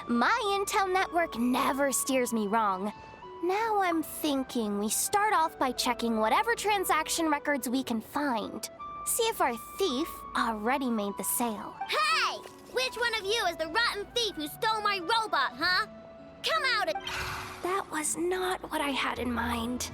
My intel network never steers me wrong. Now I'm thinking we start off by checking whatever transaction records we can find. See if our thief already made the sale. Hey! Which one of you is the rotten thief who stole my robot, huh? Come out and... That was not what I had in mind.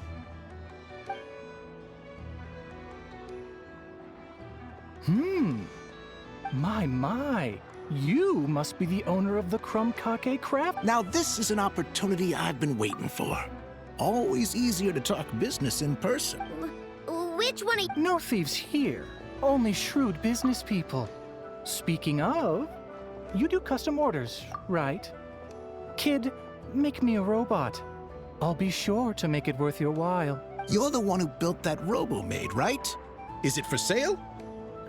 My. You must be the owner of the Crumbkake Craft. Now this is an opportunity I've been waiting for. Always easier to talk business in person. Which one of you... No thieves here, only shrewd business people. Speaking of, you do custom orders, right? Kid, make me a robot. I'll be sure to make it worth your while. You're the one who built that robo-maid, right? Is it for sale?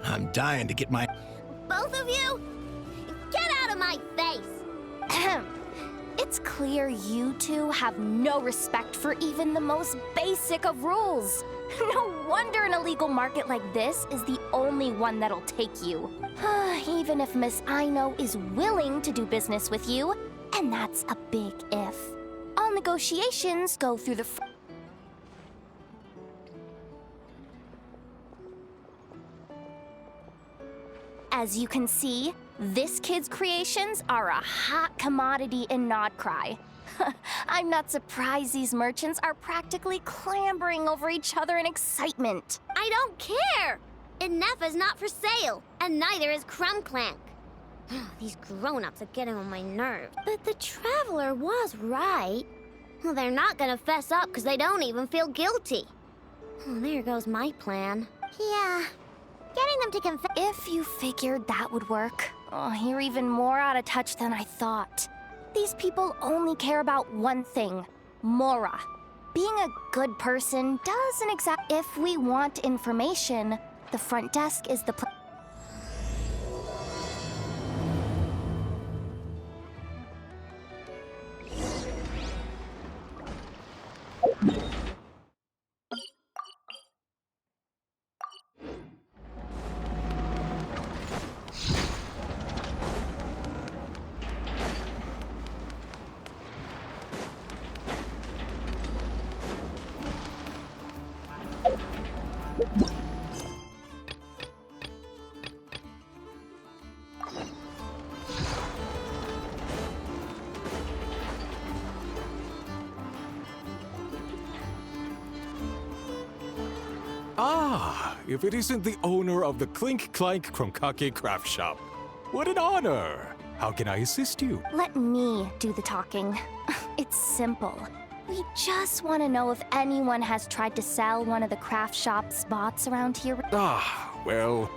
I'm dying to get my... Both of you? Get out of my face! Ahem. It's clear you two have no respect for even the most basic of rules. No wonder an illegal market like this is the only one that'll take you. Even if Miss Aino is willing to do business with you, and that's a big if. All negotiations go through the As you can see, this kid's creations are a hot commodity in Nodcry. I'm not surprised these merchants are practically clambering over each other in excitement. I don't care! Inefa's not for sale, and neither is Clank. These grown-ups are getting on my nerves. But the Traveler was right. Well, they're not gonna fess up because they don't even feel guilty. Oh, there goes my plan. Yeah, getting them to confess. If you figured that would work, you're even more out of touch than I thought. These people only care about one thing, Mora. Being a good person doesn't exact. If we want information, the front desk is the place. If it isn't the owner of the Clink Crumbkake Craft Shop. What an honor! How can I assist you? Let me do the talking. It's simple. We just want to know if anyone has tried to sell one of the craft shop's bots around here. Well,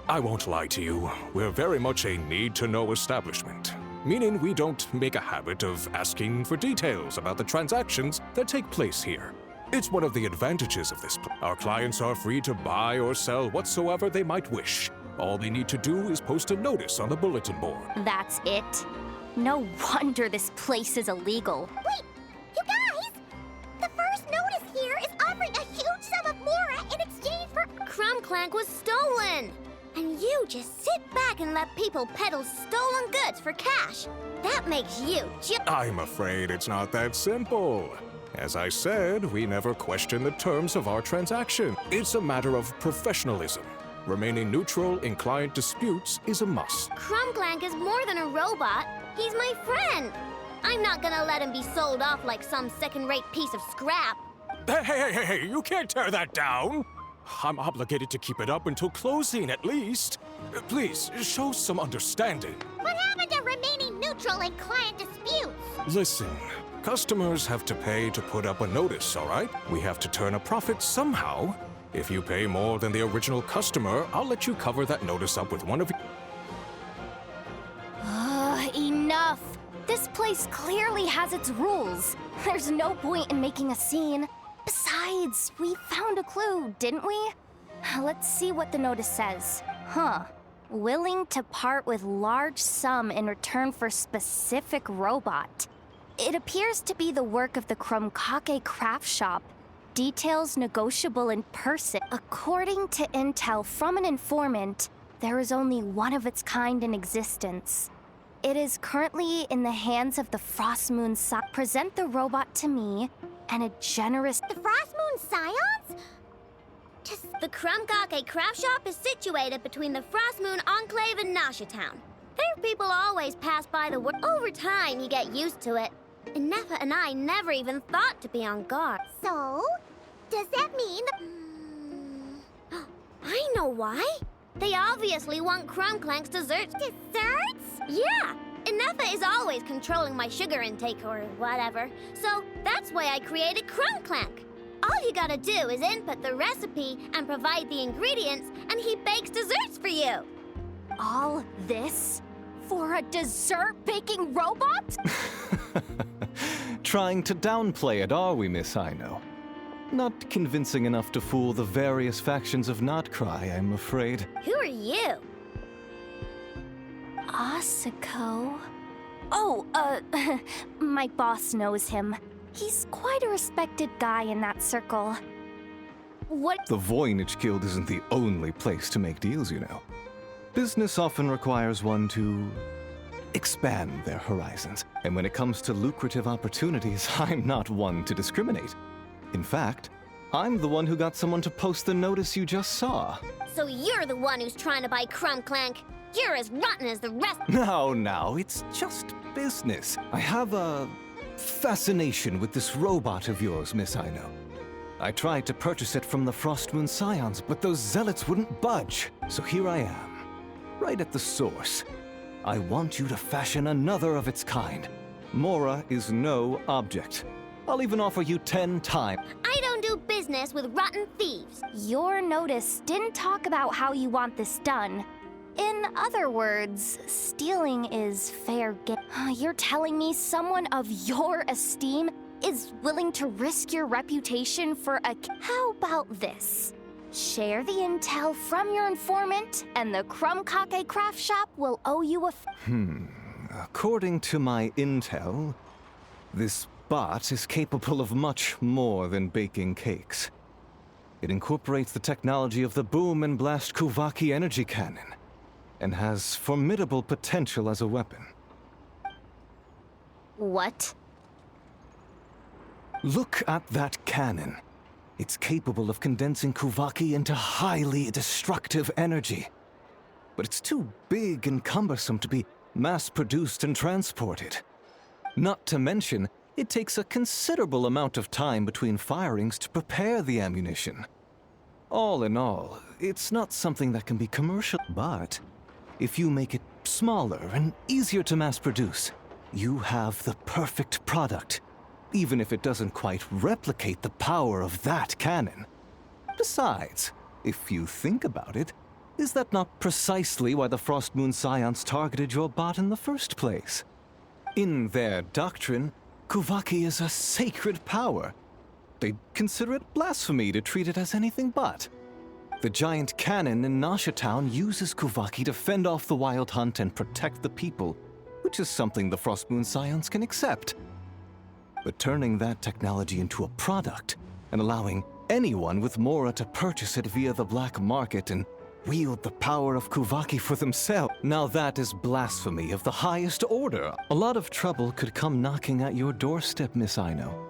I won't lie to you. We're very much a need-to-know establishment. Meaning we don't make a habit of asking for details about the transactions that take place here. It's one of the advantages of this. Our clients are free to buy or sell whatsoever they might wish. All they need to do is post a notice on the bulletin board. That's it? No wonder this place is illegal. Wait! You guys! The first notice here is offering a huge sum of Mora in exchange for... Clank was stolen! And you just sit back and let people peddle stolen goods for cash. That makes you I'm afraid it's not that simple. As I said, we never question the terms of our transaction. It's a matter of professionalism. Remaining neutral in client disputes is a must. Clank is more than a robot. He's my friend. I'm not gonna let him be sold off like some second-rate piece of scrap. Hey, you can't tear that down! I'm obligated to keep it up until closing, at least. Please, show some understanding. What happened to remaining neutral in client disputes? Listen, customers have to pay to put up a notice, all right? We have to turn a profit somehow. If you pay more than the original customer, I'll let you cover that notice up with one of... Enough! This place clearly has its rules. There's no point in making a scene. Besides, we found a clue, didn't we? Let's see what the notice says. Willing to part with large sum in return for specific robot. It appears to be the work of the Crumbkake Craft Shop. Details negotiable in person. According to intel from an informant, there is only one of its kind in existence. It is currently in the hands of the Frost Moon Present the robot to me, and a generous... The Frost Moon Scions? The Krumkake craft shop is situated between the Frost Moon Enclave and Nasha Town. There people always pass by the work. Over time, you get used to it. And Nefa and I never even thought to be on guard. So, does that mean... I know why. They obviously want Clank's desserts. Desserts? Yeah, and Nefa is always controlling my sugar intake or whatever. So that's why I created Clank. All you gotta do is input the recipe and provide the ingredients, and he bakes desserts for you. All this for a dessert baking robot? Trying to downplay it, are we, Miss Aino? Not convincing enough to fool the various factions of Notcry, I'm afraid. Who are you? Asako? Oh, my boss knows him. He's quite a respected guy in that circle. What? The Voynich Guild isn't the only place to make deals, you know. Business often requires one to expand their horizons. And when it comes to lucrative opportunities, I'm not one to discriminate. In fact, I'm the one who got someone to post the notice you just saw. So you're the one who's trying to buy Clank. You're as rotten as the rest. No, it's just business. I have a fascination with this robot of yours, Miss Aino. I tried to purchase it from the Frost Moon Scions, but those zealots wouldn't budge. So here I am, right at the source. I want you to fashion another of its kind. Mora is no object. I'll even offer you 10 times. I don't do business with rotten thieves. Your notice didn't talk about how you want this done. In other words, stealing is fair game. You're telling me someone of your esteem is willing to risk your reputation for a... How about this? Share the intel from your informant, and the Krumkake craft shop will owe you a... According to my intel, this bot is capable of much more than baking cakes. It incorporates the technology of the Boom and Blast Kuvaki energy cannon, and has formidable potential as a weapon. What? Look at that cannon. It's capable of condensing Kuvaki into highly destructive energy. But it's too big and cumbersome to be mass-produced and transported. Not to mention, it takes a considerable amount of time between firings to prepare the ammunition. All in all, it's not something that can be commercial, but if you make it smaller and easier to mass-produce, you have the perfect product, even if it doesn't quite replicate the power of that cannon. Besides, if you think about it, is that not precisely why the Frost Moon Scions targeted your bot in the first place? In their doctrine, Kuvaki is a sacred power. They'd consider it blasphemy to treat it as anything but. The giant cannon in Nasha Town uses Kuvaki to fend off the wild hunt and protect the people, which is something the Frost Moon Scions can accept. But turning that technology into a product and allowing anyone with Mora to purchase it via the black market and wield the power of Kuvaki for themselves, now that is blasphemy of the highest order. A lot of trouble could come knocking at your doorstep, Miss Aino.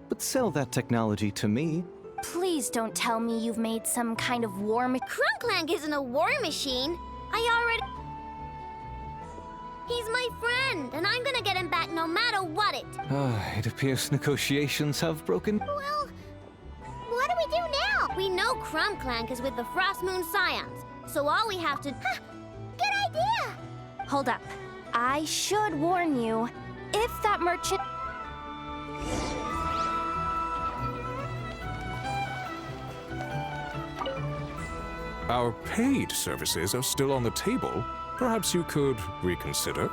But sell that technology to me. Please don't tell me you've made some kind of war Clank isn't a war machine. He's my friend, and I'm gonna get him back no matter what it. It appears negotiations have broken. Well, what do we do now? We know Clank is with the Frost Moon Scions, so all we have to... Good idea! Hold up. I should warn you, if that merchant... Our paid services are still on the table. Perhaps you could reconsider?